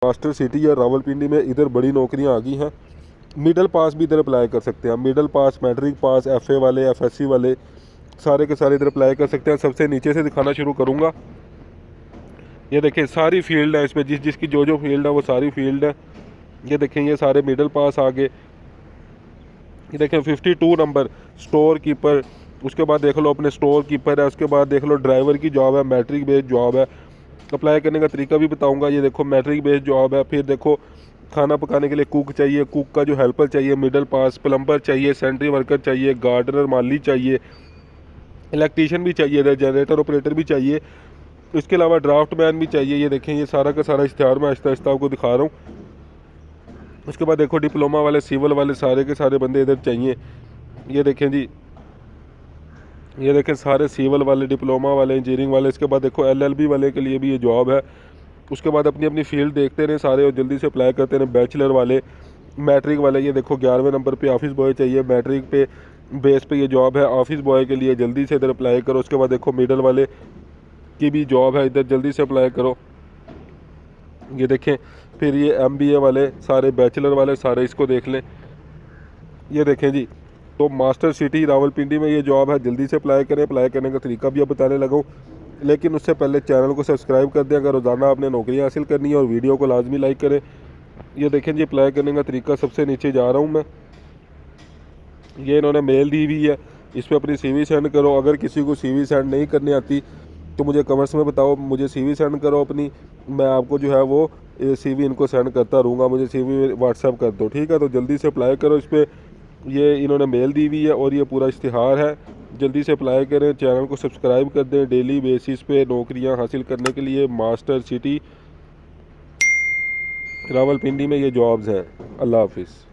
Master city या रावलपिंडी में इधर बड़ी नौकरियां आ गई हैं। मिडिल पास भी इधर अप्लाई कर सकते हैं। Middle pass, matric pass, FA वाले, एफएससी वाले सारे के सारे इधर अप्लाई कर सकते हैं। सबसे नीचे से दिखाना शुरू करूँगा। ये देखें सारी फील्ड है इसमें, जिसकी जो फील्ड है वो सारी फील्ड है। ये देखें ये सारे मिडिल पास आ गए। ये देखें 52 नंबर स्टोर कीपर, उसके बाद देख लो अपने स्टोर कीपर है, उसके बाद देख लो ड्राइवर की जॉब है, मैट्रिक बेस्ड जॉब है। अप्लाई करने का तरीका भी बताऊंगा। ये देखो मैट्रिक बेस्ड जॉब है। फिर देखो खाना पकाने के लिए कुक चाहिए, कुक का जो हेल्पर चाहिए मिडिल पास, प्लम्बर चाहिए, सेंट्री वर्कर चाहिए, गार्डनर माली चाहिए, इलेक्ट्रीशियन भी चाहिए, जनरेटर ऑपरेटर भी चाहिए, इसके अलावा ड्राफ्ट मैन भी चाहिए। ये देखें ये सारा का सारा इश्तिहार मैं आहिस्ता आहिस्ता आपको दिखा रहा हूँ। उसके बाद देखो डिप्लोमा वाले, सिविल वाले सारे के सारे बंदे इधर चाहिए। ये देखें जी, ये देखें सारे सिविल वाले, डिप्लोमा वाले, इंजीनियरिंग वाले। इसके बाद देखो एलएलबी वाले के लिए भी ये जॉब है। उसके बाद अपनी अपनी फील्ड देखते रहे सारे और जल्दी से अप्लाई करते रहे। बैचलर वाले, मैट्रिक वाले, ये देखो 11वें नंबर पे ऑफिस बॉय चाहिए, मैट्रिक पे बेस पे ये जॉब है ऑफिस बॉय के लिए, जल्दी से इधर अप्लाई करो। उसके बाद देखो मिडल वाले की भी जॉब है, इधर जल्दी से अप्लाई करो। ये देखें फिर ये एमबीए वाले सारे, बैचलर वाले सारे, इसको देख लें। ये देखें जी, तो मास्टर सिटी रावलपिंडी में ये जॉब है, जल्दी से अप्लाई करें। अप्लाई करने का तरीका भी अब बताने लगा हूँ, लेकिन उससे पहले चैनल को सब्सक्राइब कर दें अगर रोज़ाना आपने नौकरियाँ हासिल करनी है, और वीडियो को लाजमी लाइक करें। ये देखें जी अप्लाई करने का तरीका, सबसे नीचे जा रहा हूँ मैं। ये इन्होंने मेल दी हुई है, इस पर अपनी सीवी सेंड करो। अगर किसी को सीवी सेंड नहीं करनी आती तो मुझे कमेंट्स में बताओ, मुझे सीवी सेंड करो अपनी, मैं आपको जो है वो सीवी इनको सेंड करता रहूँगा। मुझे सीवी व्हाट्सएप कर दो, ठीक है। तो जल्दी से अप्लाई करो इस पर। ये इन्होंने मेल दी हुई है और ये पूरा इश्तिहार है, जल्दी से अप्लाई करें। चैनल को सब्सक्राइब कर दें। डेली बेसिस पे नौकरियां हासिल करने के लिए मास्टर सिटी रावलपिंडी में ये जॉब्स हैं। अल्लाह हाफिज़।